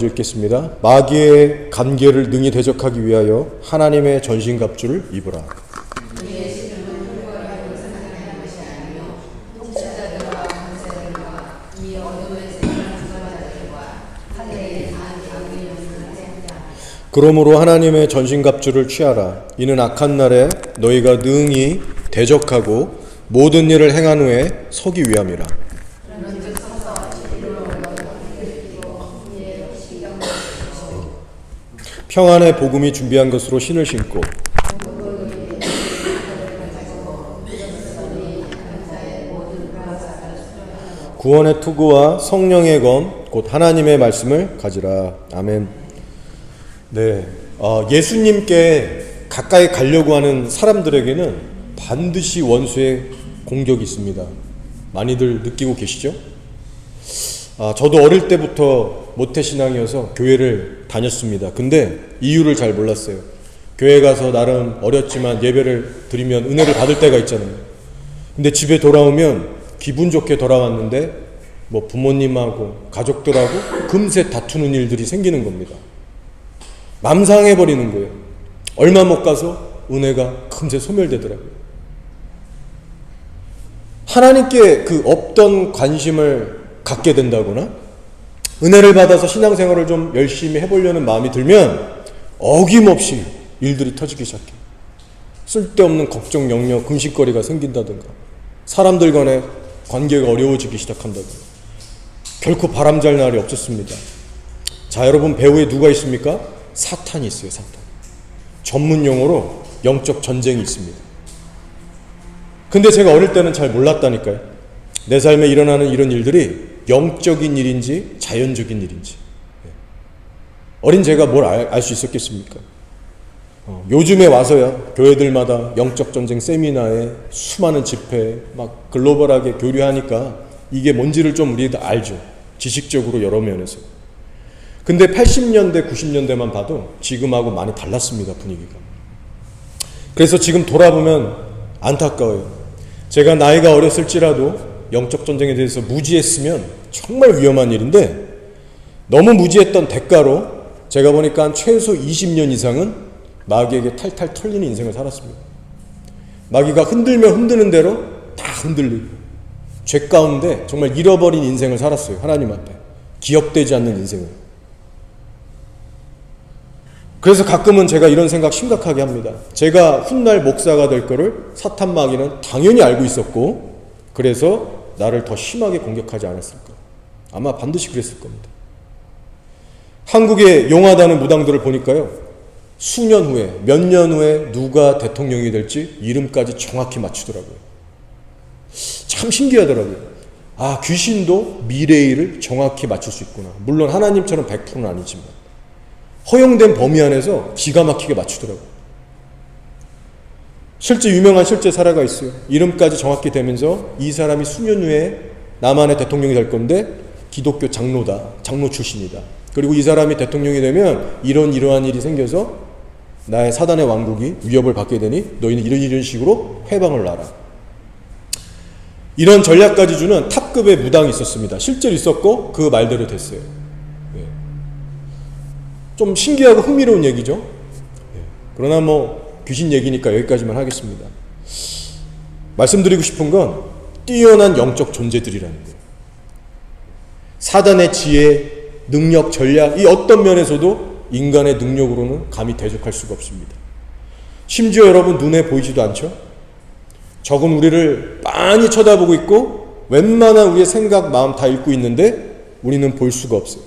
읽겠습니다. 마귀의 간계를 능히 대적하기 위하여 하나님의 전신갑주를 입으라. 그러므로 하나님의 전신갑주를 취하라. 이는 악한 날에 너희가 능히 대적하고 모든 일을 행한 후에 서기 위함이라. 평안의 복음이 준비한 것으로 신을 신고 구원의 투구와 성령의 검 곧 하나님의 말씀을 가지라. 아멘. 네, 예수님께 가까이 가려고 하는 사람들에게는 반드시 원수의 공격이 있습니다. 많이들 느끼고 계시죠? 저도 어릴 때부터 모태신앙이어서 교회를 다녔습니다. 근데 이유를 잘 몰랐어요. 교회 가서 나름 어렸지만 예배를 드리면 은혜를 받을 때가 있잖아요. 근데 집에 돌아오면 기분 좋게 돌아왔는데 부모님하고 가족들하고 금세 다투는 일들이 생기는 겁니다. 맘 상해버리는 거예요. 얼마 못 가서 은혜가 금세 소멸되더라고요. 하나님께 그 없던 관심을 갖게 된다거나 은혜를 받아서 신앙생활을 좀 열심히 해보려는 마음이 들면 어김없이 일들이 터지기 시작해요. 쓸데없는 걱정, 염려, 금식거리가 생긴다든가 사람들 간의 관계가 어려워지기 시작한다든가 결코 바람잘 날이 없었습니다. 자, 여러분 배후에 누가 있습니까? 사탄이 있어요. 사탄. 전문 용어로 영적 전쟁이 있습니다. 근데 제가 어릴 때는 잘 몰랐다니까요. 내 삶에 일어나는 이런 일들이 영적인 일인지 자연적인 일인지. 어린 제가 뭘 알 수 있었겠습니까? 요즘에 와서야 교회들마다 영적 전쟁 세미나에 수많은 집회 막 글로벌하게 교류하니까 이게 뭔지를 좀 우리도 알죠. 지식적으로 여러 면에서. 근데 80년대 90년대만 봐도 지금하고 많이 달랐습니다. 분위기가. 그래서 지금 돌아보면 안타까워요. 제가 나이가 어렸을지라도 영적 전쟁에 대해서 무지했으면 정말 위험한 일인데 너무 무지했던 대가로 제가 보니까 최소 20년 이상은 마귀에게 탈탈 털리는 인생을 살았습니다. 마귀가 흔들면 흔드는 대로 다 흔들리고 죄 가운데 정말 잃어버린 인생을 살았어요. 하나님 앞에 기억되지 않는 인생을. 그래서 가끔은 제가 이런 생각 심각하게 합니다. 제가 훗날 목사가 될 거를 사탄 마귀는 당연히 알고 있었고 그래서 나를 더 심하게 공격하지 않았을까. 아마 반드시 그랬을 겁니다. 한국의 용하다는 무당들을 보니까요. 수년 후에 몇 년 후에 누가 대통령이 될지 이름까지 정확히 맞추더라고요. 참 신기하더라고요. 귀신도 미래일을 정확히 맞출 수 있구나. 물론 하나님처럼 100%는 아니지만 허용된 범위 안에서 기가 막히게 맞추더라고요. 실제 유명한 실제 사례가 있어요. 이름까지 정확히 되면서 이 사람이 수년 후에 남한의 대통령이 될 건데 기독교 장로다. 장로 출신이다. 그리고 이 사람이 대통령이 되면 이러한 일이 생겨서 나의 사단의 왕국이 위협을 받게 되니 너희는 이런 식으로 해방을 놔라. 이런 전략까지 주는 탑급의 무당이 있었습니다. 실제로 있었고 그 말대로 됐어요. 좀 신기하고 흥미로운 얘기죠. 그러나 귀신 얘기니까 여기까지만 하겠습니다. 말씀드리고 싶은 건 뛰어난 영적 존재들이라는 거예요. 사단의 지혜, 능력, 전략 이 어떤 면에서도 인간의 능력으로는 감히 대적할 수가 없습니다. 심지어 여러분 눈에 보이지도 않죠? 적은 우리를 빤히 쳐다보고 있고 웬만한 우리의 생각, 마음 다 읽고 있는데 우리는 볼 수가 없어요.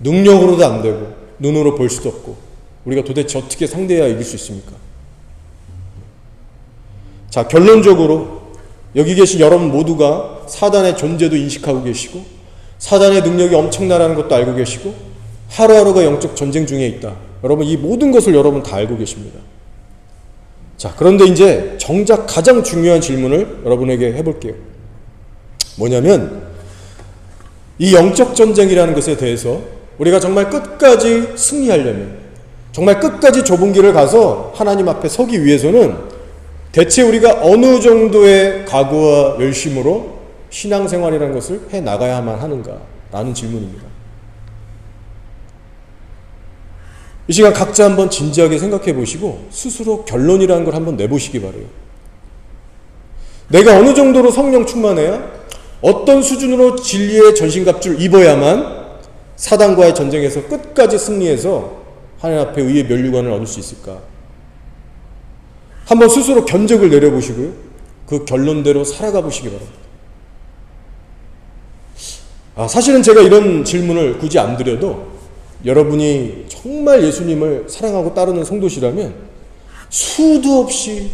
능력으로도 안 되고 눈으로 볼 수도 없고 우리가 도대체 어떻게 상대해야 이길 수 있습니까? 자, 결론적으로 여기 계신 여러분 모두가 사단의 존재도 인식하고 계시고 사단의 능력이 엄청나다는 것도 알고 계시고 하루하루가 영적 전쟁 중에 있다. 여러분 이 모든 것을 여러분 다 알고 계십니다. 자, 그런데 이제 정작 가장 중요한 질문을 여러분에게 해볼게요. 뭐냐면 이 영적 전쟁이라는 것에 대해서 우리가 정말 끝까지 승리하려면 정말 끝까지 좁은 길을 가서 하나님 앞에 서기 위해서는 대체 우리가 어느 정도의 각오와 열심으로 신앙생활이라는 것을 해나가야만 하는가 라는 질문입니다. 이 시간 각자 한번 진지하게 생각해 보시고 스스로 결론이라는 걸 한번 내보시기 바래요. 내가 어느 정도로 성령 충만해야, 어떤 수준으로 진리의 전신갑주를 입어야만 사단과의 전쟁에서 끝까지 승리해서 하나님 앞에 의의 면류관을 얻을 수 있을까? 한번 스스로 견적을 내려보시고요, 그 결론대로 살아가 보시기 바랍니다. 사실은 제가 이런 질문을 굳이 안 드려도 여러분이 정말 예수님을 사랑하고 따르는 성도시라면 수도 없이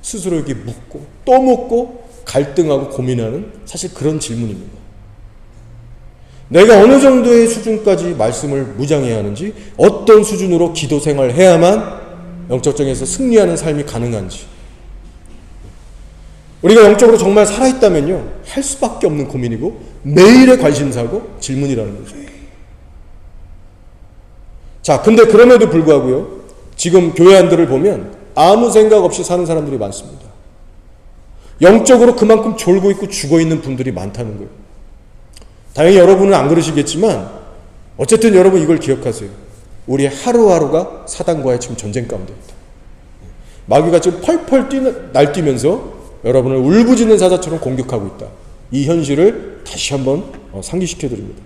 스스로에게 묻고 또 묻고 갈등하고 고민하는, 사실 그런 질문입니다. 내가 어느 정도의 수준까지 말씀을 무장해야 하는지, 어떤 수준으로 기도 생활을 해야만 영적 정에서 승리하는 삶이 가능한지, 우리가 영적으로 정말 살아있다면요, 할 수밖에 없는 고민이고 매일의 관심사고 질문이라는 거죠. 자, 근데 그럼에도 불구하고요, 지금 교회 안들을 보면 아무 생각 없이 사는 사람들이 많습니다. 영적으로 그만큼 졸고 있고 죽어 있는 분들이 많다는 거예요. 다행히 여러분은 안 그러시겠지만 어쨌든 여러분 이걸 기억하세요. 우리의 하루하루가 사단과의 지금 전쟁 가운데입니다. 마귀가 지금 펄펄 날뛰면서 여러분을 울부짖는 사자처럼 공격하고 있다. 이 현실을 다시 한번 상기시켜 드립니다.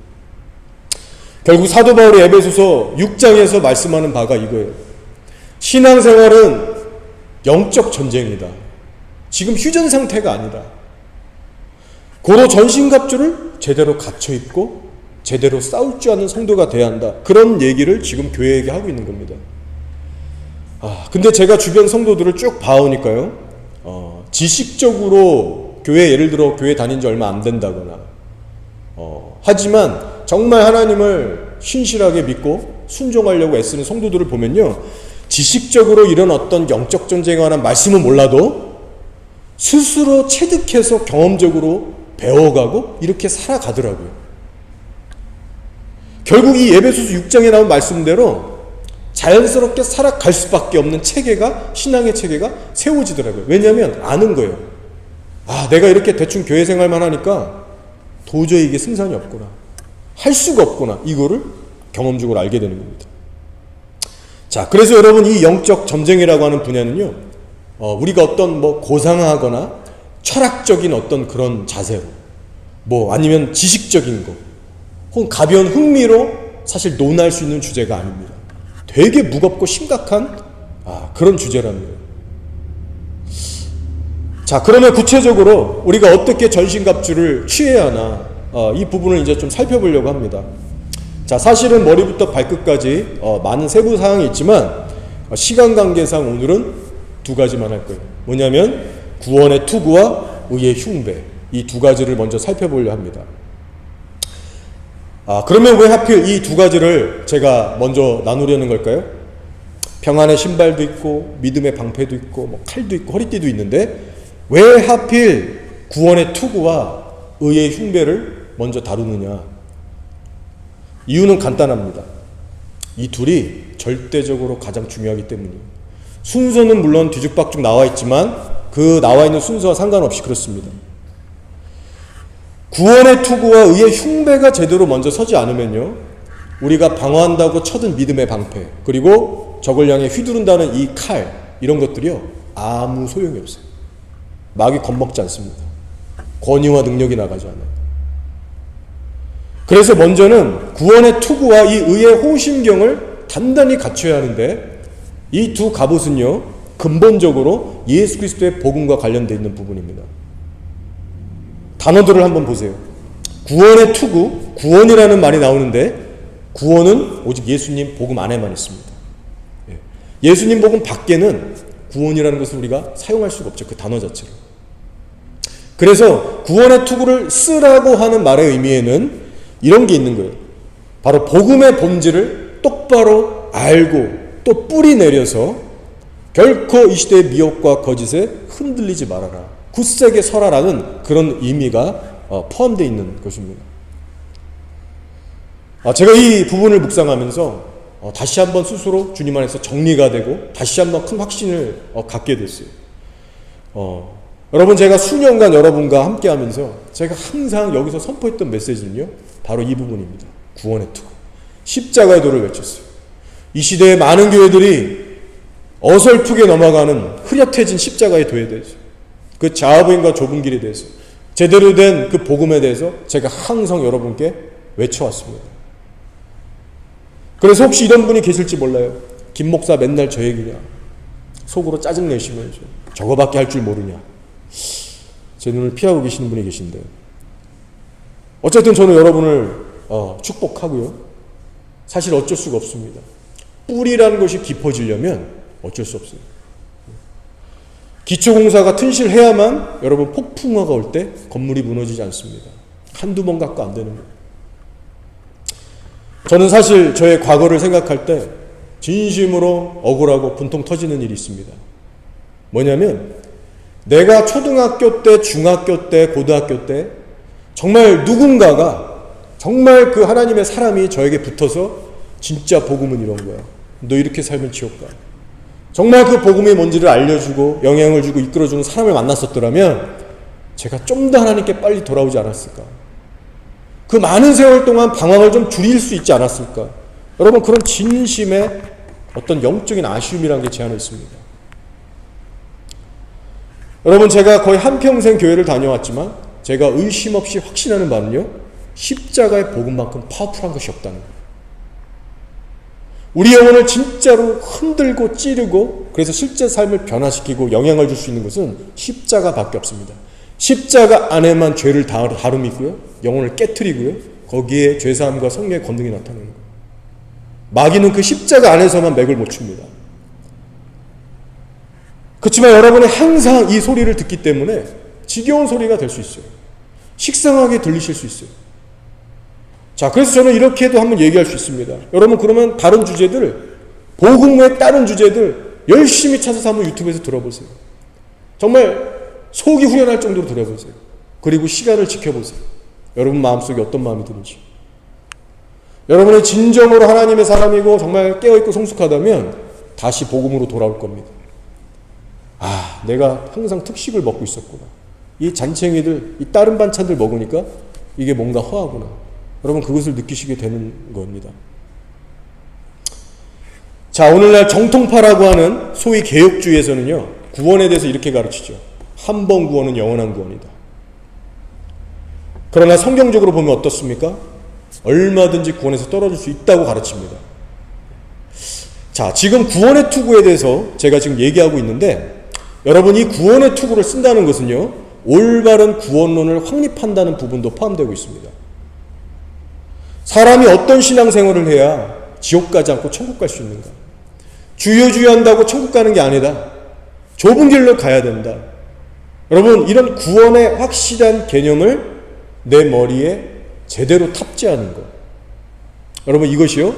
결국 사도 바울이 에베소서 6장에서 말씀하는 바가 이거예요. 신앙생활은 영적 전쟁이다. 지금 휴전 상태가 아니다. 고로 전신갑주를 제대로 갖춰 입고 제대로 싸울 줄 아는 성도가 돼야 한다. 그런 얘기를 지금 교회에게 하고 있는 겁니다. 근데 제가 주변 성도들을 쭉 봐오니까요, 지식적으로 교회, 예를 들어 교회 다닌 지 얼마 안 된다거나, 하지만 정말 하나님을 신실하게 믿고 순종하려고 애쓰는 성도들을 보면요, 지식적으로 이런 어떤 영적 전쟁에 관한 말씀은 몰라도 스스로 체득해서 경험적으로 배워가고 이렇게 살아가더라고요. 결국 이 에베소서 6장에 나온 말씀대로 자연스럽게 살아갈 수밖에 없는 체계가, 신앙의 체계가 세워지더라고요. 왜냐하면 아는 거예요. 내가 이렇게 대충 교회 생활만 하니까 도저히 이게 승산이 없구나, 할 수가 없구나, 이거를 경험적으로 알게 되는 겁니다. 자, 그래서 여러분, 이 영적 전쟁이라고 하는 분야는요, 우리가 어떤 고상하거나 철학적인 어떤 그런 자세로, 아니면 지식적인 거, 혹은 가벼운 흥미로 사실 논할 수 있는 주제가 아닙니다. 되게 무겁고 심각한 그런 주제라는 거예요. 자, 그러면 구체적으로 우리가 어떻게 전신갑주를 취해야 하나, 이 부분을 이제 좀 살펴보려고 합니다. 자, 사실은 머리부터 발끝까지 많은 세부 사항이 있지만 시간 관계상 오늘은 두 가지만 할 거예요. 뭐냐면 구원의 투구와 의의 흉배, 이 두 가지를 먼저 살펴보려 합니다. 그러면 왜 하필 이 두 가지를 제가 먼저 나누려는 걸까요? 평안의 신발도 있고 믿음의 방패도 있고 칼도 있고 허리띠도 있는데 왜 하필 구원의 투구와 의의 흉배를 먼저 다루느냐? 이유는 간단합니다. 이 둘이 절대적으로 가장 중요하기 때문이에요. 순서는 물론 뒤죽박죽 나와 있지만 그 나와 있는 순서와 상관없이 그렇습니다. 구원의 투구와 의의 흉배가 제대로 먼저 서지 않으면요, 우리가 방어한다고 쳐든 믿음의 방패, 그리고 적을 향해 휘두른다는 이 칼, 이런 것들이요 아무 소용이 없어요. 마귀 겁먹지 않습니다. 권위와 능력이 나가지 않아요. 그래서 먼저는 구원의 투구와 이 의의 호심경을 단단히 갖춰야 하는데, 이 두 갑옷은요 근본적으로 예수 그리스도의 복음과 관련되어 있는 부분입니다. 단어들을 한번 보세요. 구원의 투구, 구원이라는 말이 나오는데 구원은 오직 예수님 복음 안에만 있습니다. 예수님 복음 밖에는 구원이라는 것을 우리가 사용할 수가 없죠. 그 단어 자체로. 그래서 구원의 투구를 쓰라고 하는 말의 의미에는 이런 게 있는 거예요. 바로 복음의 본질을 똑바로 알고 또 뿌리 내려서 결코 이 시대의 미혹과 거짓에 흔들리지 말아라, 굳세게 서라라는 그런 의미가 포함되어 있는 것입니다. 제가 이 부분을 묵상하면서 다시 한번 스스로 주님 안에서 정리가 되고 다시 한번 큰 확신을 갖게 됐어요. 여러분, 제가 수년간 여러분과 함께 하면서 제가 항상 여기서 선포했던 메시지는요 바로 이 부분입니다. 구원의 투구, 십자가의 도를 외쳤어요. 이 시대의 많은 교회들이 어설프게 넘어가는 흐릿해진 십자가에 대해서, 그 자아부인과 좁은 길에 대해서, 제대로 된 그 복음에 대해서 제가 항상 여러분께 외쳐왔습니다. 그래서 혹시 이런 분이 계실지 몰라요. 김 목사 맨날 저 얘기냐, 속으로 짜증내시면서 저거밖에 할 줄 모르냐, 제 눈을 피하고 계시는 분이 계신데, 어쨌든 저는 여러분을 축복하고요. 사실 어쩔 수가 없습니다. 뿌리라는 것이 깊어지려면 어쩔 수 없어요. 기초공사가 튼실해야만 여러분 폭풍화가 올 때 건물이 무너지지 않습니다. 한두 번 갖고 안 되는 거예요. 저는 사실 저의 과거를 생각할 때 진심으로 억울하고 분통 터지는 일이 있습니다. 뭐냐면 내가 초등학교 때, 중학교 때, 고등학교 때 정말 누군가가, 정말 그 하나님의 사람이 저에게 붙어서 진짜 복음은 이런 거야, 너 이렇게 살면 지옥 가, 정말 그 복음이 뭔지를 알려주고 영향을 주고 이끌어주는 사람을 만났었더라면 제가 좀 더 하나님께 빨리 돌아오지 않았을까, 그 많은 세월 동안 방황을 좀 줄일 수 있지 않았을까. 여러분, 그런 진심의 어떤 영적인 아쉬움이라는 게 제 안에 있습니다. 여러분, 제가 거의 한평생 교회를 다녀왔지만 제가 의심 없이 확신하는 바는요, 십자가의 복음만큼 파워풀한 것이 없다는 거예요. 우리 영혼을 진짜로 흔들고 찌르고 그래서 실제 삶을 변화시키고 영향을 줄 수 있는 것은 십자가밖에 없습니다. 십자가 안에만 죄를 다름이 있고요, 영혼을 깨트리고요, 거기에 죄사함과 성령의 권능이 나타나는 거예요. 마귀는 그 십자가 안에서만 맥을 못 춥니다. 그렇지만 여러분이 항상 이 소리를 듣기 때문에 지겨운 소리가 될 수 있어요. 식상하게 들리실 수 있어요. 자, 그래서 저는 이렇게도 한번 얘기할 수 있습니다. 여러분, 그러면 다른 주제들, 복음 외에 다른 주제들 열심히 찾아서 한번 유튜브에서 들어보세요. 정말 속이 후련할 정도로 들어보세요. 그리고 시간을 지켜보세요. 여러분 마음속에 어떤 마음이 드는지. 여러분이 진정으로 하나님의 사람이고 정말 깨어있고 성숙하다면 다시 복음으로 돌아올 겁니다. 아, 내가 항상 특식을 먹고 있었구나, 이 잔챙이들, 이 다른 반찬들 먹으니까 이게 뭔가 허하구나, 여러분 그것을 느끼시게 되는 겁니다. 자, 오늘날 정통파라고 하는 소위 개혁주의에서는요, 구원에 대해서 이렇게 가르치죠. 한 번 구원은 영원한 구원이다. 그러나 성경적으로 보면 어떻습니까? 얼마든지 구원에서 떨어질 수 있다고 가르칩니다. 자, 지금 구원의 투구에 대해서 제가 지금 얘기하고 있는데, 여러분 이 구원의 투구를 쓴다는 것은요, 올바른 구원론을 확립한다는 부분도 포함되고 있습니다. 사람이 어떤 신앙생활을 해야 지옥 가지 않고 천국 갈 수 있는가? 주여주여한다고 천국 가는 게 아니다. 좁은 길로 가야 된다. 여러분, 이런 구원의 확실한 개념을 내 머리에 제대로 탑재하는 것, 여러분 이것이요,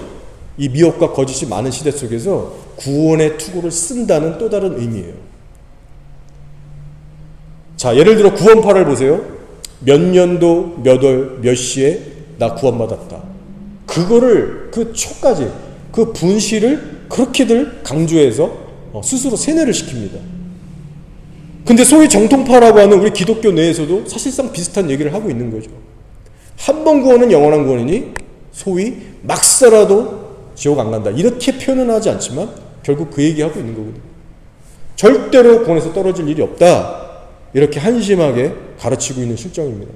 이 미혹과 거짓이 많은 시대 속에서 구원의 투구를 쓴다는 또 다른 의미예요. 자, 예를 들어 구원파를 보세요. 몇 년도 몇 월 몇 시에 나 구원받았다, 그거를 그 초까지 그 분시를 그렇게들 강조해서 스스로 세뇌를 시킵니다. 근데 소위 정통파라고 하는 우리 기독교 내에서도 사실상 비슷한 얘기를 하고 있는 거죠. 한 번 구원은 영원한 구원이니 소위 막 살아도 지옥 안 간다, 이렇게 표현은 하지 않지만 결국 그 얘기하고 있는 거거든요. 절대로 구원에서 떨어질 일이 없다, 이렇게 한심하게 가르치고 있는 실정입니다.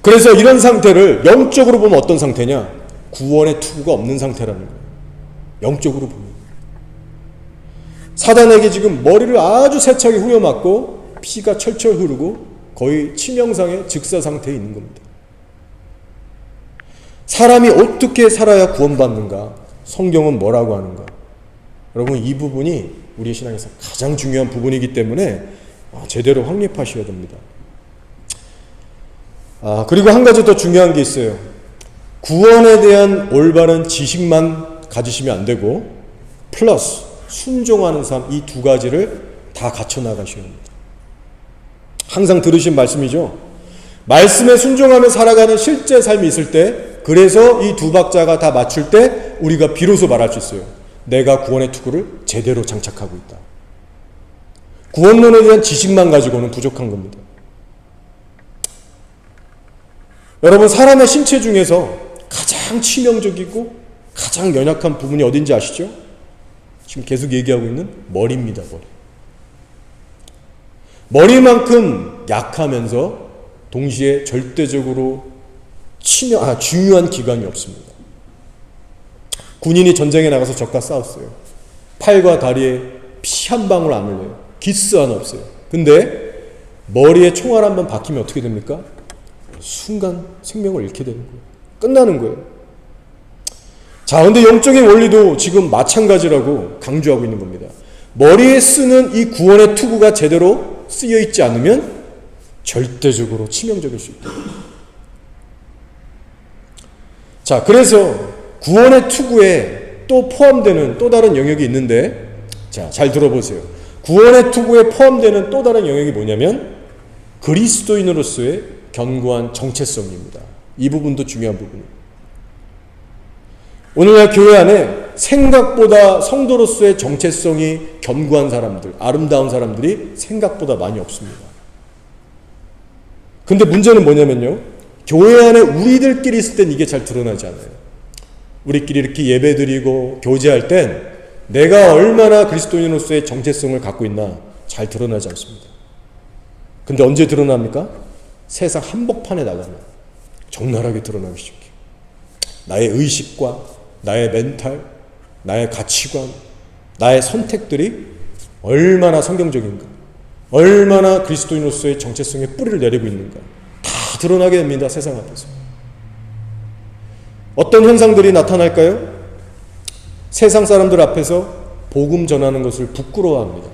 그래서 이런 상태를 영적으로 보면 어떤 상태냐? 구원의 투구가 없는 상태라는 거예요. 영적으로 보면 사단에게 지금 머리를 아주 세차게 후려맞고 피가 철철 흐르고 거의 치명상의 즉사 상태에 있는 겁니다. 사람이 어떻게 살아야 구원받는가? 성경은 뭐라고 하는가? 여러분, 이 부분이 우리의 신앙에서 가장 중요한 부분이기 때문에 제대로 확립하셔야 됩니다. 그리고 한 가지 더 중요한 게 있어요. 구원에 대한 올바른 지식만 가지시면 안 되고 플러스 순종하는 삶, 이 두 가지를 다 갖춰 나가셔야 합니다. 항상 들으신 말씀이죠. 말씀에 순종하며 살아가는 실제 삶이 있을 때, 그래서 이 두 박자가 다 맞출 때 우리가 비로소 말할 수 있어요. 내가 구원의 투구를 제대로 장착하고 있다. 구원론에 대한 지식만 가지고는 부족한 겁니다. 여러분, 사람의 신체 중에서 가장 치명적이고 가장 연약한 부분이 어딘지 아시죠? 지금 계속 얘기하고 있는 머리입니다. 머리만큼 약하면서 동시에 절대적으로 중요한 기관이 없습니다. 군인이 전쟁에 나가서 적과 싸웠어요. 팔과 다리에 피 한 방울 안 흘려요. 기스 하나 없어요. 근데 머리에 총알 한 번 박히면 어떻게 됩니까? 순간 생명을 잃게 되는 거예요. 끝나는 거예요. 자, 근데 영적인 원리도 지금 마찬가지라고 강조하고 있는 겁니다. 머리에 쓰는 이 구원의 투구가 제대로 쓰여 있지 않으면 절대적으로 치명적일 수 있다. 자, 그래서 구원의 투구에 또 포함되는 또 다른 영역이 있는데, 자, 잘 들어보세요. 구원의 투구에 포함되는 또 다른 영역이 뭐냐면 그리스도인으로서의 견고한 정체성입니다. 이 부분도 중요한 부분입니다. 오늘날 교회 안에 생각보다 성도로서의 정체성이 견고한 사람들, 아름다운 사람들이 생각보다 많이 없습니다. 근데 문제는 뭐냐면요, 교회 안에 우리들끼리 있을 땐 이게 잘 드러나지 않아요. 우리끼리 이렇게 예배드리고 교제할 땐 내가 얼마나 그리스도인으로서의 정체성을 갖고 있나 잘 드러나지 않습니다. 근데 언제 드러납니까? 세상 한복판에 나가면 적나라하게 드러나기 시작해요. 나의 의식과 나의 멘탈, 나의 가치관, 나의 선택들이 얼마나 성경적인가, 얼마나 그리스도인으로서의 정체성에 뿌리를 내리고 있는가 다 드러나게 됩니다. 세상 앞에서. 어떤 현상들이 나타날까요? 세상 사람들 앞에서 복음 전하는 것을 부끄러워합니다.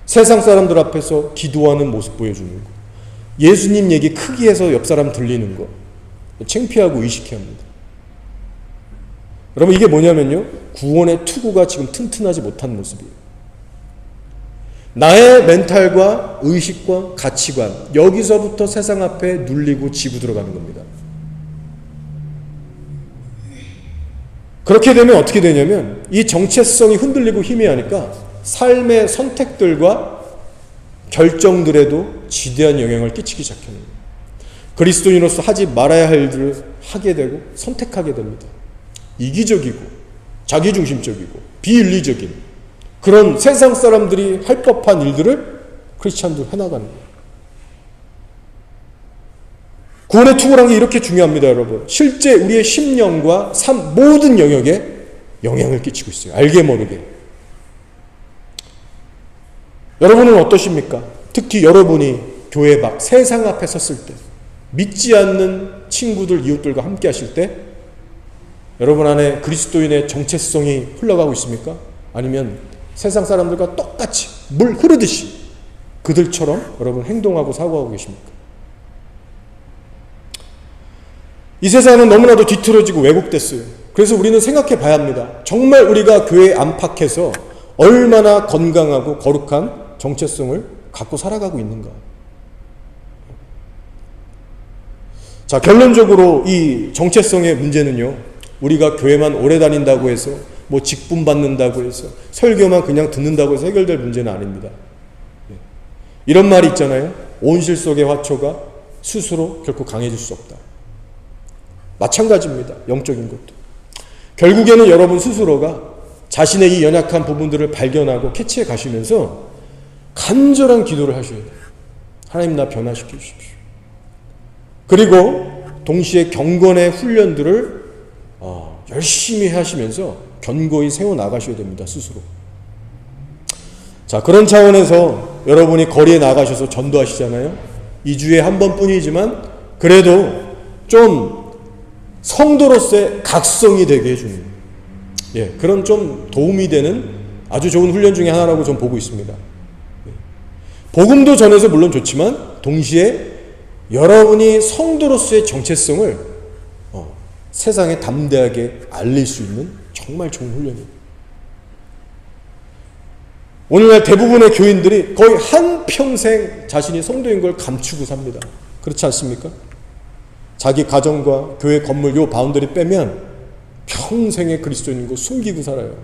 세상 사람들 앞에서 기도하는 모습 보여주는 거, 예수님 얘기 크게 해서 옆 사람 들리는 거 창피하고 의식해합니다. 여러분, 이게 뭐냐면요, 구원의 투구가 지금 튼튼하지 못한 모습이에요. 나의 멘탈과 의식과 가치관, 여기서부터 세상 앞에 눌리고 지고 들어가는 겁니다. 그렇게 되면 어떻게 되냐면 이 정체성이 흔들리고 희미하니까 삶의 선택들과 결정들에도 지대한 영향을 끼치기 시작합니다. 그리스도인으로서 하지 말아야 할 일들을 하게 되고 선택하게 됩니다. 이기적이고 자기중심적이고 비윤리적인 그런 세상 사람들이 할 법한 일들을 크리스찬들 해나가는 거예요. 구원의 투구라는 게 이렇게 중요합니다, 여러분. 실제 우리의 심령과 삶 모든 영역에 영향을 끼치고 있어요. 알게 모르게. 여러분은 어떠십니까? 특히 여러분이 교회 밖 세상 앞에 섰을 때, 믿지 않는 친구들, 이웃들과 함께 하실 때 여러분 안에 그리스도인의 정체성이 흘러가고 있습니까? 아니면 세상 사람들과 똑같이 물 흐르듯이 그들처럼 여러분 행동하고 사고하고 계십니까? 이 세상은 너무나도 뒤틀어지고 왜곡됐어요. 그래서 우리는 생각해 봐야 합니다. 정말 우리가 교회 안팎에서 얼마나 건강하고 거룩한 정체성을 갖고 살아가고 있는가. 자, 결론적으로 이 정체성의 문제는요, 우리가 교회만 오래 다닌다고 해서 뭐 직분 받는다고 해서 설교만 그냥 듣는다고 해서 해결될 문제는 아닙니다. 이런 말이 있잖아요. 온실 속의 화초가 스스로 결코 강해질 수 없다. 마찬가지입니다. 영적인 것도. 결국에는 여러분 스스로가 자신의 이 연약한 부분들을 발견하고 캐치해 가시면서 간절한 기도를 하셔야 돼요. 하나님, 나 변화시켜 주십시오. 그리고 동시에 경건의 훈련들을 열심히 하시면서 견고히 세워나가셔야 됩니다. 스스로. 자, 그런 차원에서 여러분이 거리에 나가셔서 전도하시잖아요. 2주에 한 번뿐이지만 그래도 좀 성도로서의 각성이 되게 해주는, 그런 좀 도움이 되는 아주 좋은 훈련 중에 하나라고 전 보고 있습니다. 복음도 전해서 물론 좋지만 동시에 여러분이 성도로서의 정체성을 세상에 담대하게 알릴 수 있는 정말 좋은 훈련입니다. 오늘날 대부분의 교인들이 거의 한평생 자신이 성도인 걸 감추고 삽니다. 그렇지 않습니까? 자기 가정과 교회 건물 요 바운더리 빼면 평생의 그리스도인인 거 숨기고 살아요.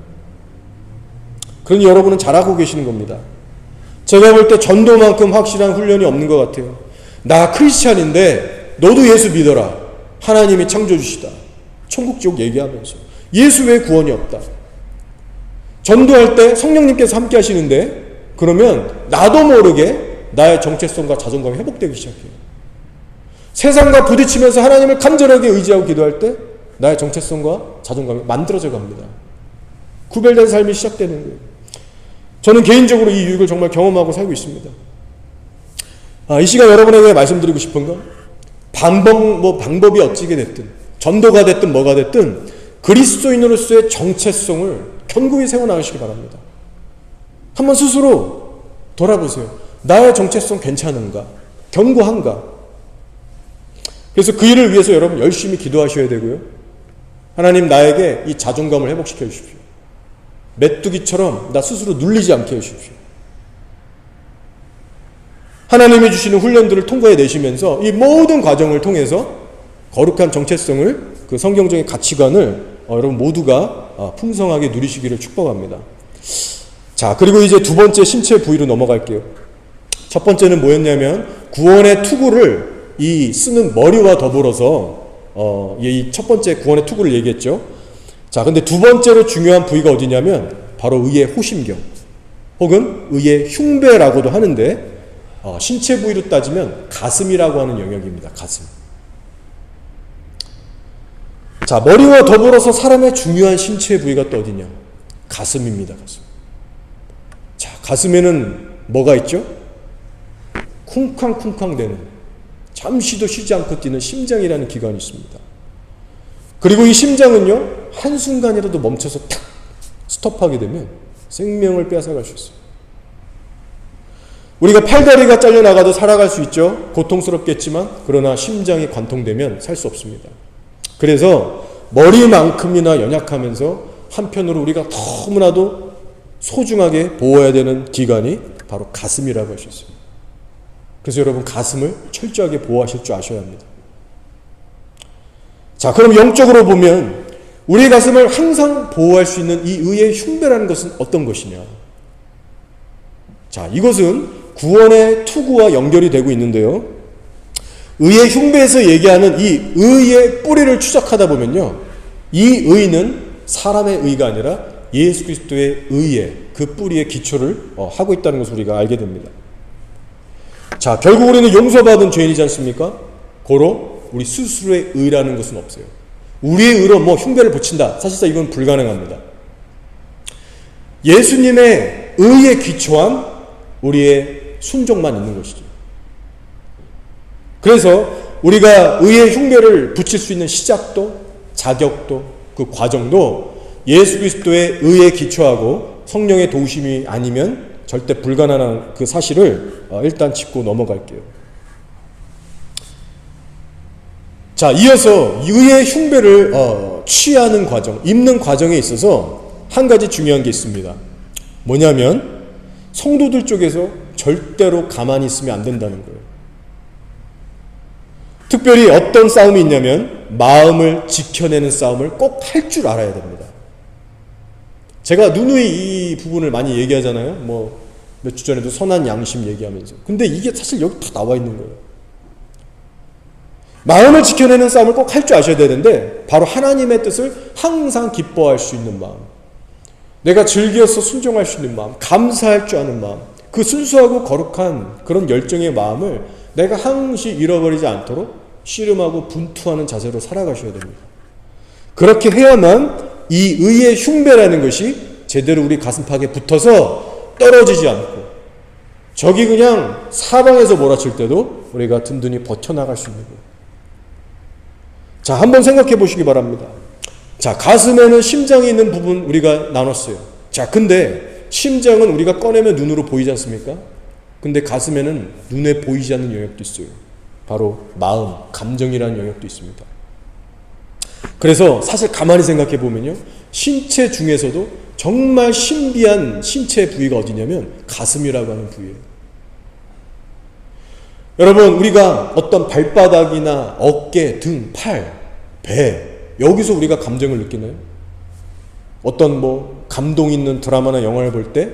그러니 여러분은 잘하고 계시는 겁니다. 제가 볼 때 전도만큼 확실한 훈련이 없는 것 같아요. 나 크리스찬인데 너도 예수 믿어라. 하나님이 창조주시다. 천국 지옥 얘기하면서 예수 외에 구원이 없다. 전도할 때 성령님께서 함께 하시는데 그러면 나도 모르게 나의 정체성과 자존감이 회복되기 시작해요. 세상과 부딪히면서 하나님을 간절하게 의지하고 기도할 때 나의 정체성과 자존감이 만들어져 갑니다. 구별된 삶이 시작되는 거예요. 저는 개인적으로 이 유익을 정말 경험하고 살고 있습니다. 이 시간 여러분에게 말씀드리고 싶은 건 방법이 어찌게 됐든 전도가 됐든 뭐가 됐든 그리스도인으로서의 정체성을 견고히 세워나가시기 바랍니다. 한번 스스로 돌아보세요. 나의 정체성 괜찮은가? 견고한가? 그래서 그 일을 위해서 여러분 열심히 기도하셔야 되고요. 하나님 나에게 이 자존감을 회복시켜 주십시오. 메뚜기처럼 나 스스로 눌리지 않게 해주십시오. 하나님이 주시는 훈련들을 통과해 내시면서 이 모든 과정을 통해서 거룩한 정체성을 그 성경적인 가치관을 여러분 모두가 풍성하게 누리시기를 축복합니다. 자, 그리고 이제 두 번째 신체 부위로 넘어갈게요. 첫 번째는 뭐였냐면 구원의 투구를 이 쓰는 머리와 더불어서 이 첫 번째 구원의 투구를 얘기했죠. 자, 근데 두 번째로 중요한 부위가 어디냐면 바로 의의 호심경 혹은 의의 흉배라고도 하는데 신체 부위로 따지면 가슴이라고 하는 영역입니다. 가슴. 자, 머리와 더불어서 사람의 중요한 신체 부위가 또 어디냐? 가슴입니다. 가슴. 자, 가슴에는 뭐가 있죠? 쿵쾅쿵쾅 대는 잠시도 쉬지 않고 뛰는 심장이라는 기관이 있습니다. 그리고 이 심장은요, 한순간이라도 멈춰서 탁 스톱하게 되면 생명을 빼앗아갈 수 있어요. 우리가 팔다리가 잘려나가도 살아갈 수 있죠. 고통스럽겠지만 그러나 심장이 관통되면 살 수 없습니다. 그래서 머리만큼이나 연약하면서 한편으로 우리가 너무나도 소중하게 보호해야 되는 기관이 바로 가슴이라고 할 수 있습니다. 그래서 여러분 가슴을 철저하게 보호하실 줄 아셔야 합니다. 자, 그럼 영적으로 보면 우리의 가슴을 항상 보호할 수 있는 이 의의 흉배라는 것은 어떤 것이냐? 자, 이것은 구원의 투구와 연결이 되고 있는데요. 의의 흉배에서 얘기하는 이 의의 뿌리를 추적하다 보면요, 이 의는 사람의 의가 아니라 예수 그리스도의 의의 그 뿌리의 기초를 하고 있다는 것을 우리가 알게 됩니다. 자, 결국 우리는 용서받은 죄인이지 않습니까? 고로 우리 스스로의 의라는 것은 없어요. 우리의 의로 흉배를 붙인다. 사실상 이건 불가능합니다. 예수님의 의에 기초한 우리의 순종만 있는 것이죠. 그래서 우리가 의의 흉배를 붙일 수 있는 시작도, 자격도, 그 과정도 예수 그리스도의 의에 기초하고 성령의 도우심이 아니면 절대 불가능한 그 사실을 일단 짚고 넘어갈게요. 자, 이어서 의의 흉배를 취하는 과정, 입는 과정에 있어서 한 가지 중요한 게 있습니다. 뭐냐면 성도들 쪽에서 절대로 가만히 있으면 안 된다는 거예요. 특별히 어떤 싸움이 있냐면 마음을 지켜내는 싸움을 꼭 할 줄 알아야 됩니다. 제가 누누이 이 부분을 많이 얘기하잖아요. 몇 주 전에도 선한 양심 얘기하면서. 근데 이게 사실 여기 다 나와 있는 거예요. 마음을 지켜내는 싸움을 꼭 할 줄 아셔야 되는데 바로 하나님의 뜻을 항상 기뻐할 수 있는 마음, 내가 즐겨서 순종할 수 있는 마음, 감사할 줄 아는 마음, 그 순수하고 거룩한 그런 열정의 마음을 내가 항시 잃어버리지 않도록 씨름하고 분투하는 자세로 살아가셔야 됩니다. 그렇게 해야만 이 의의 흉배라는 것이 제대로 우리 가슴팍에 붙어서 떨어지지 않고 적이 그냥 사방에서 몰아칠 때도 우리가 든든히 버텨나갈 수 있는 거예요. 자, 한번 생각해 보시기 바랍니다. 자, 가슴에는 심장이 있는 부분 우리가 나눴어요. 자, 근데 심장은 우리가 꺼내면 눈으로 보이지 않습니까? 근데 가슴에는 눈에 보이지 않는 영역도 있어요. 바로 마음, 감정이라는 영역도 있습니다. 그래서 사실 가만히 생각해 보면요, 신체 중에서도 정말 신비한 신체 부위가 어디냐면 가슴이라고 하는 부위예요. 여러분, 우리가 어떤 발바닥이나 어깨, 등, 팔, 배, 여기서 우리가 감정을 느끼나요? 어떤 감동 있는 드라마나 영화를 볼 때,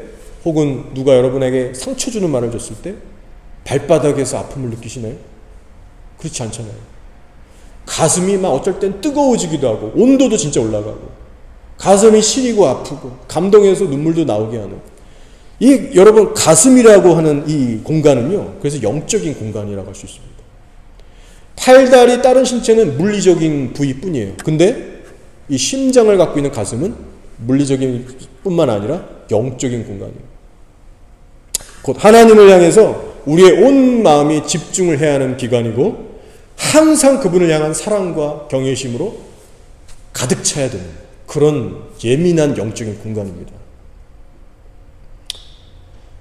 혹은 누가 여러분에게 상처 주는 말을 줬을 때 발바닥에서 아픔을 느끼시나요? 그렇지 않잖아요. 가슴이 막 어쩔 땐 뜨거워지기도 하고 온도도 진짜 올라가고 가슴이 시리고 아프고 감동해서 눈물도 나오게 하는 이 여러분 가슴이라고 하는 이 공간은요. 그래서 영적인 공간이라고 할 수 있습니다. 팔다리 다른 신체는 물리적인 부위뿐이에요. 근데 이 심장을 갖고 있는 가슴은 물리적인 뿐만 아니라 영적인 공간이에요. 곧 하나님을 향해서 우리의 온 마음이 집중을 해야 하는 기관이고 항상 그분을 향한 사랑과 경외심으로 가득 차야 되는 그런 예민한 영적인 공간입니다.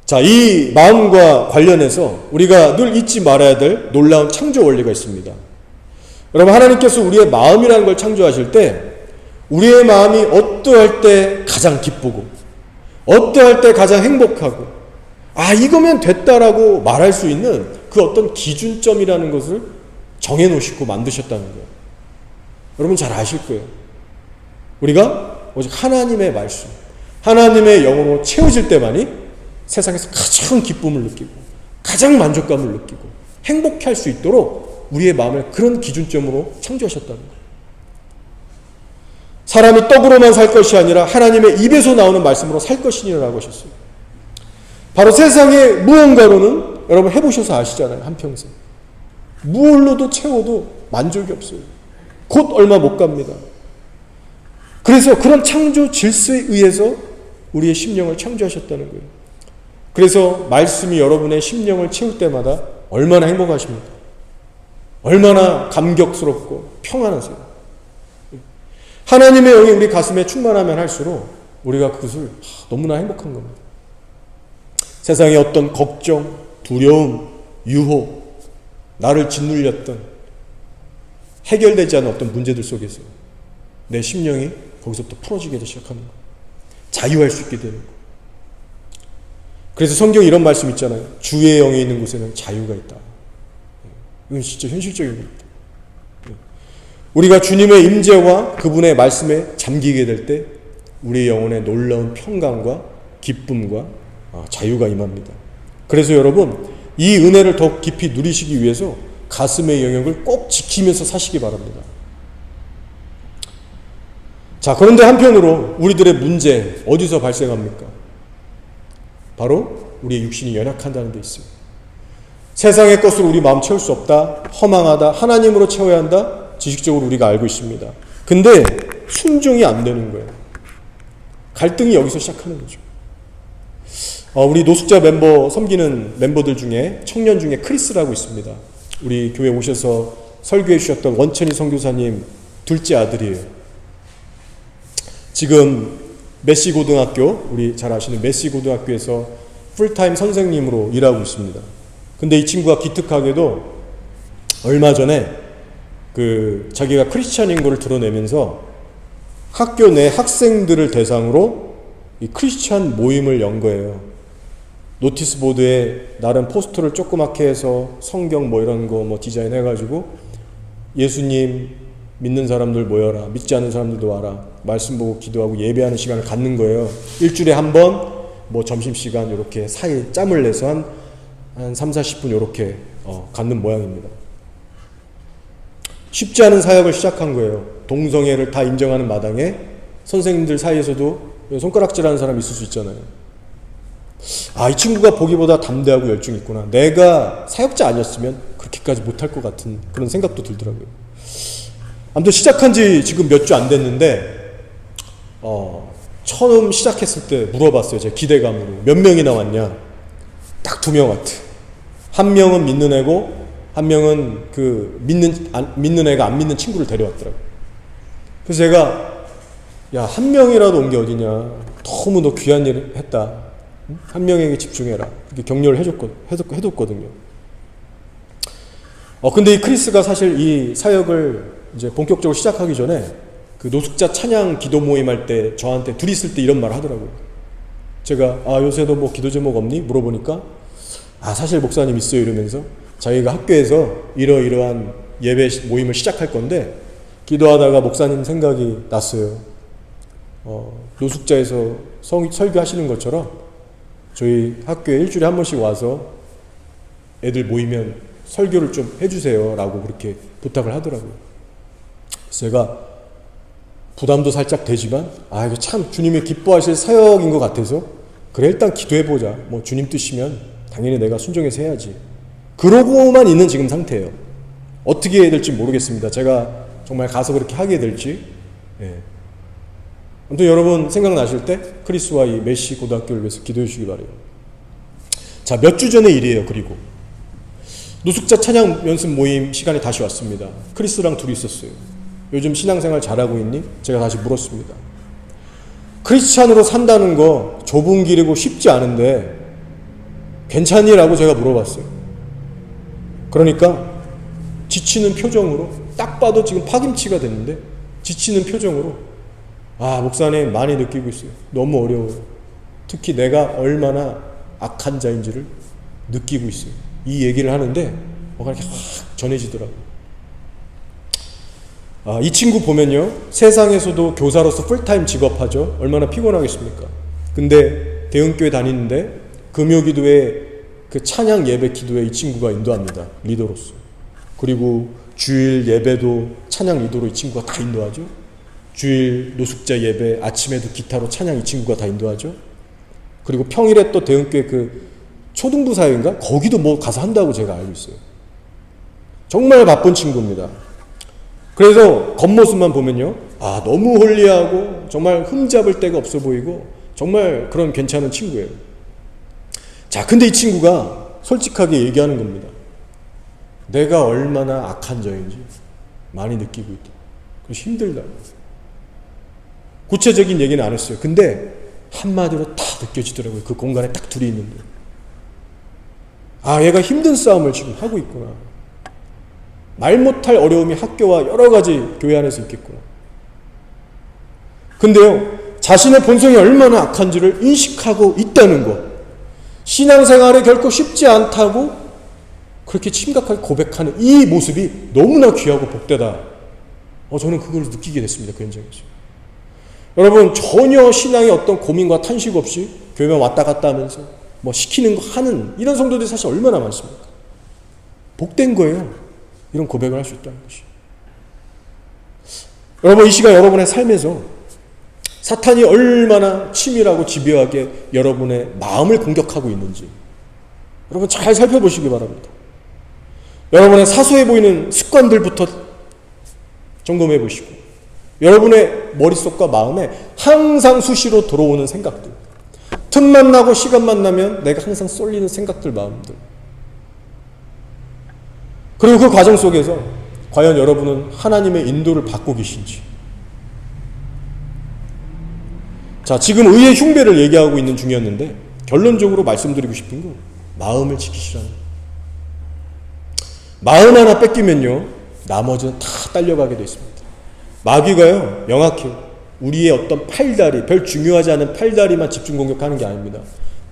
자, 이 마음과 관련해서 우리가 늘 잊지 말아야 될 놀라운 창조 원리가 있습니다. 여러분, 하나님께서 우리의 마음이라는 걸 창조하실 때 우리의 마음이 어떠할 때 가장 기쁘고 어떠할 때 가장 행복하고 이거면 됐다라고 말할 수 있는 그 어떤 기준점이라는 것을 정해놓으시고 만드셨다는 거예요. 여러분 잘 아실 거예요. 우리가 오직 하나님의 말씀, 하나님의 영으로 채워질 때만이 세상에서 가장 기쁨을 느끼고 가장 만족감을 느끼고 행복해 할 수 있도록 우리의 마음을 그런 기준점으로 창조하셨다는 거예요. 사람이 떡으로만 살 것이 아니라 하나님의 입에서 나오는 말씀으로 살 것이니라고 하셨어요. 바로 세상의 무언가로는 여러분 해보셔서 아시잖아요. 한평생 무얼로도 채워도 만족이 없어요. 곧 얼마 못 갑니다. 그래서 그런 창조 질서에 의해서 우리의 심령을 창조하셨다는 거예요. 그래서 말씀이 여러분의 심령을 채울 때마다 얼마나 행복하십니까? 얼마나 감격스럽고 평안하세요. 하나님의 영이 우리 가슴에 충만하면 할수록 우리가 그것을 너무나 행복한 겁니다. 세상의 어떤 걱정, 두려움, 유혹, 나를 짓눌렸던 해결되지 않은 어떤 문제들 속에서 내 심령이 거기서부터 풀어지게 시작하는 거예요. 자유할 수 있게 되는 거예요. 그래서 성경에 이런 말씀 있잖아요. 주의 영이 있는 곳에는 자유가 있다. 이건 진짜 현실적인 겁니다. 우리가 주님의 임재와 그분의 말씀에 잠기게 될 때 우리의 영혼에 놀라운 평강과 기쁨과 자유가 임합니다. 그래서 여러분 이 은혜를 더 깊이 누리시기 위해서 가슴의 영역을 꼭 지키면서 사시기 바랍니다. 자, 그런데 한편으로 우리들의 문제 어디서 발생합니까? 바로 우리의 육신이 연약한다는 데 있어요. 세상의 것으로 우리 마음 채울 수 없다, 허망하다, 하나님으로 채워야 한다, 지식적으로 우리가 알고 있습니다. 근데 순종이 안 되는 거예요. 갈등이 여기서 시작하는 거죠. 우리 노숙자 멤버 섬기는 멤버들 중에 청년 중에 크리스라고 있습니다. 우리 교회 오셔서 설교해 주셨던 원천희 선교사님 둘째 아들이에요. 지금 메시 고등학교, 우리 잘 아시는 메시 고등학교에서 풀타임 선생님으로 일하고 있습니다. 근데 이 친구가 기특하게도 얼마 전에 자기가 크리스찬인 거를 드러내면서 학교 내 학생들을 대상으로 이 크리스찬 모임을 연 거예요. 노티스 보드에 나름 포스터를 조그맣게 해서 성경 이런 거 디자인해가지고 예수님 믿는 사람들 모여라, 믿지 않는 사람들도 와라, 말씀 보고 기도하고 예배하는 시간을 갖는 거예요. 일주일에 한 번 점심시간 이렇게 사이 짬을 내서 한 3, 40분 이렇게 갖는 모양입니다. 쉽지 않은 사역을 시작한 거예요. 동성애를 다 인정하는 마당에 선생님들 사이에서도 손가락질하는 사람이 있을 수 있잖아요. 이 친구가 보기보다 담대하고 열정이 있구나. 내가 사역자 아니었으면 그렇게까지 못할 것 같은 그런 생각도 들더라고요. 아무튼 시작한 지 지금 몇 주 안 됐는데 처음 시작했을 때 물어봤어요. 제 기대감으로. 몇 명이나 왔냐? 딱 2명 같아. 한 명은 믿는 애고 한 명은 믿는 애가 안 믿는 친구를 데려왔더라고요. 그래서 제가 한 명이라도 온 게 어디냐. 너무 너 귀한 일을 했다. 한 명에게 집중해라. 이렇게 격려를 해뒀거든요. 근데 이 크리스가 사실 이 사역을 이제 본격적으로 시작하기 전에 그 노숙자 찬양 기도 모임 할 때 저한테 둘이 있을 때 이런 말 하더라고요. 제가 요새도 기도 제목 없니? 물어보니까 사실 목사님 있어요 이러면서 자기가 학교에서 이러이러한 예배 모임을 시작할 건데 기도하다가 목사님 생각이 났어요. 노숙자에서 설교하시는 것처럼 저희 학교에 일주일에 한 번씩 와서 애들 모이면 설교를 좀 해주세요 라고 그렇게 부탁을 하더라고요. 제가 부담도 살짝 되지만 이거 참 주님이 기뻐하실 사역인 것 같아서 그래 일단 기도해보자. 뭐 주님 뜻이면 당연히 내가 순종해서 해야지. 그러고만 있는 지금 상태예요. 어떻게 해야 될지 모르겠습니다. 제가 정말 가서 그렇게 하게 될지. 아무튼 여러분 생각나실 때 크리스와 이 메시 고등학교를 위해서 기도해 주시기 바래요. 자, 몇 주 전의 일이에요. 그리고 노숙자 찬양 연습 모임 시간이 다시 왔습니다. 크리스랑 둘이 있었어요. 요즘 신앙생활 잘하고 있니? 제가 다시 물었습니다. 크리스찬으로 산다는 거 좁은 길이고 쉽지 않은데 괜찮니? 라고 제가 물어봤어요. 그러니까 지치는 표정으로, 딱 봐도 지금 파김치가 됐는데 지치는 표정으로 목사님 많이 느끼고 있어요. 너무 어려워요. 특히 내가 얼마나 악한 자인지를 느끼고 있어요. 이 얘기를 하는데 뭐가 이렇게 확 전해지더라고요. 이 친구 보면요, 세상에서도 교사로서 풀타임 직업하죠. 얼마나 피곤하겠습니까? 근데 대형교회 다니는데 금요기도회 그 찬양 예배 기도에 이 친구가 인도합니다. 리더로서. 그리고 주일 예배도 찬양 리더로 이 친구가 다 인도하죠. 주일 노숙자 예배 아침에도 기타로 찬양 이 친구가 다 인도하죠. 그리고 평일에 또 대형교회 그 초등부 사회인가? 거기도 뭐 가서 한다고 제가 알고 있어요. 정말 바쁜 친구입니다. 그래서 겉모습만 보면요, 너무 홀리하고 정말 흠잡을 데가 없어 보이고 정말 그런 괜찮은 친구예요. 자, 근데 이 친구가 솔직하게 얘기하는 겁니다. 내가 얼마나 악한 자인지 많이 느끼고 있다. 그래서 힘들다고. 구체적인 얘기는 안 했어요. 근데 한마디로 다 느껴지더라고요. 그 공간에 딱 둘이 있는데. 얘가 힘든 싸움을 지금 하고 있구나. 말 못할 어려움이 학교와 여러 가지 교회 안에서 있겠구나. 근데요, 자신의 본성이 얼마나 악한지를 인식하고 있다는 것, 신앙생활에 결코 쉽지 않다고 그렇게 심각하게 고백하는 이 모습이 너무나 귀하고 복되다. 저는 그걸 느끼게 됐습니다. 그 현장에서. 여러분, 전혀 신앙에 어떤 고민과 탄식 없이 교회만 왔다 갔다 하면서 뭐 시키는 거 하는 이런 성도들이 사실 얼마나 많습니까? 복된 거예요. 이런 고백을 할 수 있다는 것이. 여러분, 이 시간 여러분의 삶에서 사탄이 얼마나 치밀하고 집요하게 여러분의 마음을 공격하고 있는지 여러분 잘 살펴보시기 바랍니다. 여러분의 사소해 보이는 습관들부터 점검해 보시고, 여러분의 머릿속과 마음에 항상 수시로 들어오는 생각들, 틈만 나고 시간만 나면 내가 항상 쏠리는 생각들, 마음들, 그리고 그 과정 속에서 과연 여러분은 하나님의 인도를 받고 계신지. 자, 지금 의의 흉배를 얘기하고 있는 중이었는데 결론적으로 말씀드리고 싶은 건 마음을 지키시라는 거예요. 마음 하나 뺏기면요, 나머지는 다 딸려가게 되어 있습니다. 마귀가요, 명확해요. 우리의 어떤 팔다리, 별 중요하지 않은 팔다리만 집중 공격하는 게 아닙니다.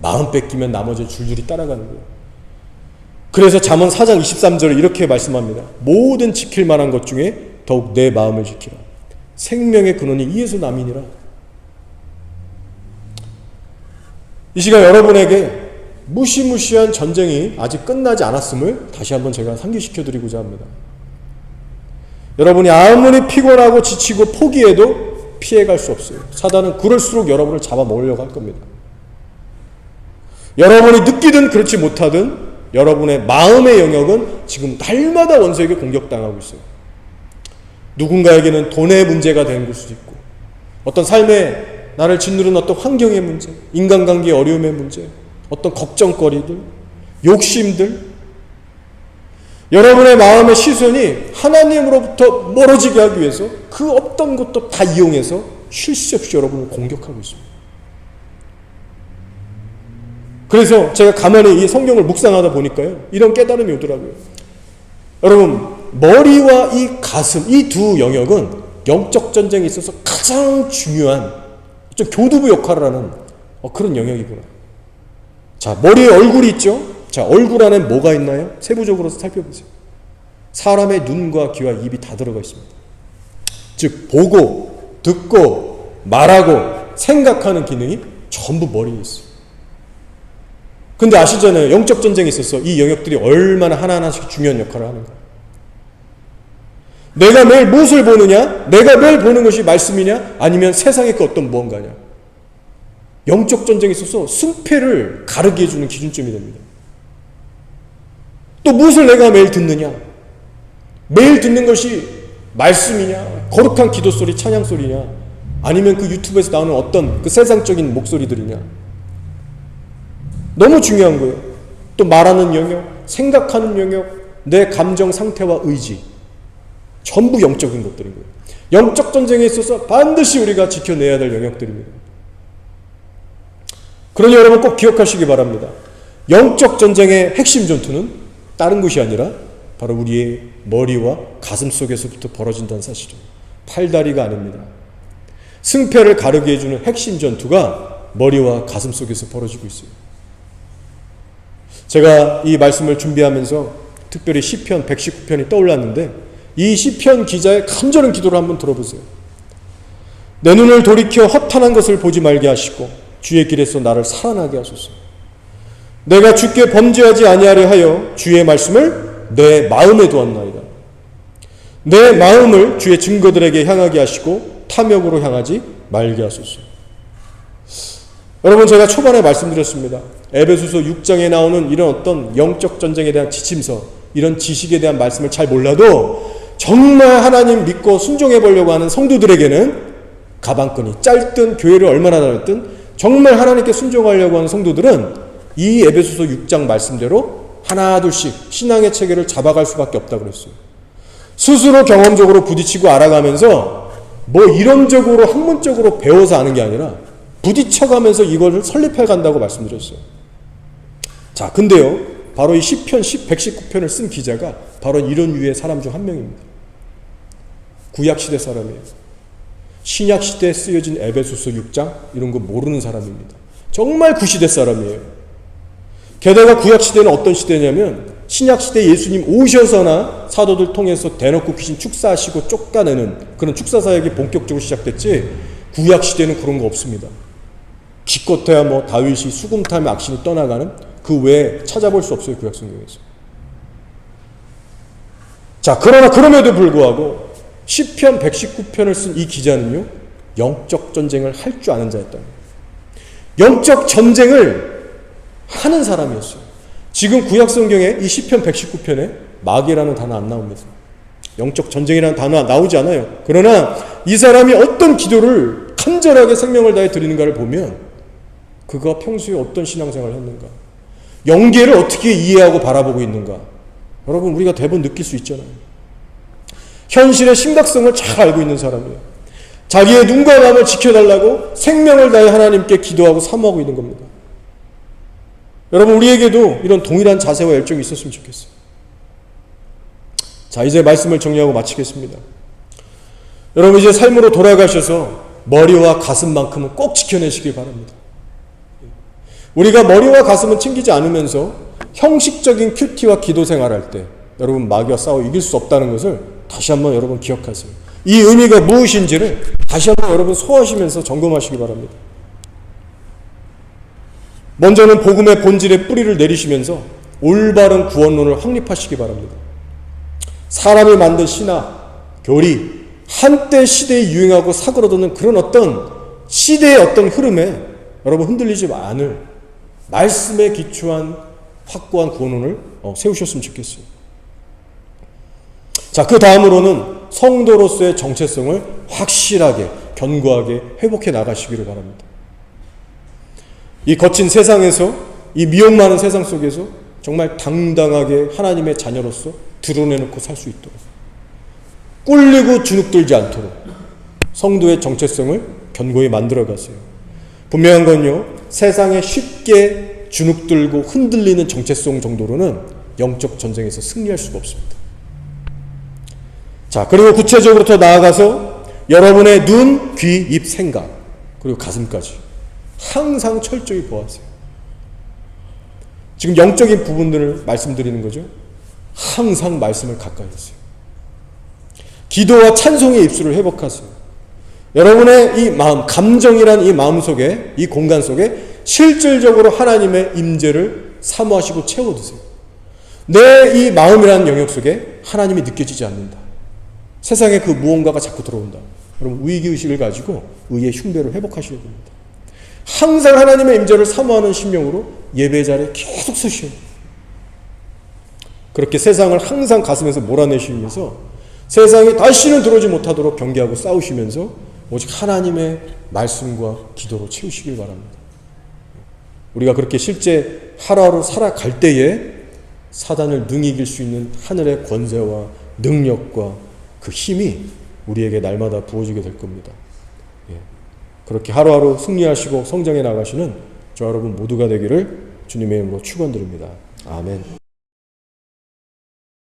마음 뺏기면 나머지는 줄줄이 따라가는 거예요. 그래서 잠언 4장 23절을 이렇게 말씀합니다. 모든 지킬 만한 것 중에 더욱 내 마음을 지키라. 생명의 근원이 이에서 남이니라. 이 시간 여러분에게 무시무시한 전쟁이 아직 끝나지 않았음을 다시 한번 제가 상기시켜 드리고자 합니다. 여러분이 아무리 피곤하고 지치고 포기해도 피해갈 수 없어요. 사단은 그럴수록 여러분을 잡아먹으려고 할 겁니다. 여러분이 느끼든 그렇지 못하든 여러분의 마음의 영역은 지금 날마다 원수에게 공격당하고 있어요. 누군가에게는 돈의 문제가 되는 걸 수도 있고, 어떤 삶에 나를 짓누르는 어떤 환경의 문제, 인간관계의 어려움의 문제, 어떤 걱정거리들, 욕심들, 여러분의 마음의 시선이 하나님으로부터 멀어지게 하기 위해서 그 어떤 것도 다 이용해서 쉴 새 없이 여러분을 공격하고 있습니다. 그래서 제가 가만히 이 성경을 묵상하다 보니까요, 이런 깨달음이 오더라고요. 여러분, 머리와 이 가슴, 이 두 영역은 영적 전쟁에 있어서 가장 중요한 좀 교두부 역할을 하는 그런 영역이구나. 자, 머리에 얼굴이 있죠? 자, 얼굴 안에 뭐가 있나요? 세부적으로 살펴보세요. 사람의 눈과 귀와 입이 다 들어가 있습니다. 즉, 보고, 듣고, 말하고, 생각하는 기능이 전부 머리에 있어요. 근데 아시잖아요. 영적 전쟁에 있어서 이 영역들이 얼마나 하나하나씩 중요한 역할을 하는가. 내가 매일 무엇을 보느냐? 내가 매일 보는 것이 말씀이냐? 아니면 세상의 그 어떤 무언가냐? 영적 전쟁에 있어서 승패를 가르게 해주는 기준점이 됩니다. 또 무엇을 내가 매일 듣느냐? 매일 듣는 것이 말씀이냐? 거룩한 기도 소리, 찬양 소리냐? 아니면 그 유튜브에서 나오는 어떤 그 세상적인 목소리들이냐? 너무 중요한 거예요. 또 말하는 영역, 생각하는 영역, 내 감정 상태와 의지, 전부 영적인 것들인 거예요. 영적 전쟁에 있어서 반드시 우리가 지켜내야 될 영역들입니다. 그러니 여러분 꼭 기억하시기 바랍니다. 영적 전쟁의 핵심 전투는 다른 것이 아니라 바로 우리의 머리와 가슴 속에서부터 벌어진다는 사실이죠. 팔다리가 아닙니다. 승패를 가르게 해주는 핵심 전투가 머리와 가슴 속에서 벌어지고 있어요. 제가 이 말씀을 준비하면서 특별히 시편 119편이 떠올랐는데 이 시편 기자의 간절한 기도를 한번 들어보세요. 내 눈을 돌이켜 허탄한 것을 보지 말게 하시고 주의 길에서 나를 살아나게 하소서. 내가 주께 범죄하지 아니하려 하여 주의 말씀을 내 마음에 두었나이다. 내 마음을 주의 증거들에게 향하게 하시고 탐욕으로 향하지 말게 하소서. 여러분 제가 초반에 말씀드렸습니다. 에베소서 6장에 나오는 이런 어떤 영적 전쟁에 대한 지침서, 이런 지식에 대한 말씀을 잘 몰라도 정말 하나님 믿고 순종해 보려고 하는 성도들에게는 가방끈이 짧든 교회를 얼마나 다녔든 정말 하나님께 순종하려고 하는 성도들은 이 에베소서 6장 말씀대로 하나 둘씩 신앙의 체계를 잡아갈 수밖에 없다고 그랬어요. 스스로 경험적으로 부딪히고 알아가면서 뭐 이론적으로 학문적으로 배워서 아는 게 아니라 부딪혀가면서 이걸 설립해 간다고 말씀드렸어요. 자, 근데요, 바로 이 시편 119편을 쓴 기자가 바로 이런 유의 사람 중 한 명입니다. 구약시대 사람이에요. 신약시대에 쓰여진 에베소서 6장 이런 거 모르는 사람입니다. 정말 구시대 사람이에요. 게다가 구약시대는 어떤 시대냐면 신약시대 예수님 오셔서나 사도들 통해서 대놓고 귀신 축사하시고 쫓아내는 그런 축사사역이 본격적으로 시작됐지 구약시대는 그런 거 없습니다. 기껏해야 뭐 다윗이 수금 타며 악신이 떠나가는 그 외에 찾아볼 수 없어요. 구약 성경에서. 자, 그러나 그럼에도 불구하고 시편 119편을 쓴 이 기자는요, 영적 전쟁을 할 줄 아는 자였다. 영적 전쟁을 하는 사람이었어요. 지금 구약 성경에 이 시편 119편에 마귀라는 단어 안 나옵니다. 영적 전쟁이라는 단어 나오지 않아요. 그러나 이 사람이 어떤 기도를 간절하게 생명을 다해 드리는가를 보면 그가 평소에 어떤 신앙생활을 했는가, 영계를 어떻게 이해하고 바라보고 있는가, 여러분 우리가 대부분 느낄 수 있잖아요. 현실의 심각성을 잘 알고 있는 사람이에요. 자기의 눈과 마음을 지켜달라고 생명을 다해 하나님께 기도하고 사모하고 있는 겁니다. 여러분 우리에게도 이런 동일한 자세와 열정이 있었으면 좋겠어요. 자, 이제 말씀을 정리하고 마치겠습니다. 여러분 이제 삶으로 돌아가셔서 머리와 가슴만큼은 꼭 지켜내시길 바랍니다. 우리가 머리와 가슴은 챙기지 않으면서 형식적인 큐티와 기도 생활할 때 여러분 마귀와 싸워 이길 수 없다는 것을 다시 한번 여러분 기억하세요. 이 의미가 무엇인지를 다시 한번 여러분 소화하시면서 점검하시기 바랍니다. 먼저는 복음의 본질의 뿌리를 내리시면서 올바른 구원론을 확립하시기 바랍니다. 사람이 만든 신학, 교리, 한때 시대에 유행하고 사그러드는 그런 어떤 시대의 어떤 흐름에 여러분 흔들리지 않을 말씀에 기초한 확고한 구원론을 세우셨으면 좋겠어요. 자, 그 다음으로는 성도로서의 정체성을 확실하게 견고하게 회복해 나가시기를 바랍니다. 이 거친 세상에서, 이 미혹 많은 세상 속에서 정말 당당하게 하나님의 자녀로서 드러내놓고 살 수 있도록, 꿀리고 주눅들지 않도록 성도의 정체성을 견고히 만들어 가세요. 분명한 건요, 세상에 쉽게 주눅들고 흔들리는 정체성 정도로는 영적 전쟁에서 승리할 수가 없습니다. 자, 그리고 구체적으로 더 나아가서 여러분의 눈, 귀, 입, 생각, 그리고 가슴까지 항상 철저히 보아하세요. 지금 영적인 부분들을 말씀드리는 거죠. 항상 말씀을 가까이 하세요. 기도와 찬송의 입술을 회복하세요. 여러분의 이 마음, 감정이란 이 마음 속에, 이 공간 속에 실질적으로 하나님의 임재를 사모하시고 채워두세요. 내 이 마음이라는 영역 속에 하나님이 느껴지지 않는다. 세상에 그 무언가가 자꾸 들어온다. 여러분 위기의식을 가지고 의의 흉배를 회복하셔야 됩니다. 항상 하나님의 임재를 사모하는 심령으로 예배 자리에 계속 서셔야 돼요. 그렇게 세상을 항상 가슴에서 몰아내시면서 세상이 다시는 들어오지 못하도록 경계하고 싸우시면서 오직 하나님의 말씀과 기도로 채우시길 바랍니다. 우리가 그렇게 실제 하루하루 살아갈 때에 사단을 능히 이길 수 있는 하늘의 권세와 능력과 그 힘이 우리에게 날마다 부어지게 될 겁니다. 그렇게 하루하루 승리하시고 성장해 나가시는 저 여러분 모두가 되기를 주님의 이름으로 축원드립니다. 아멘.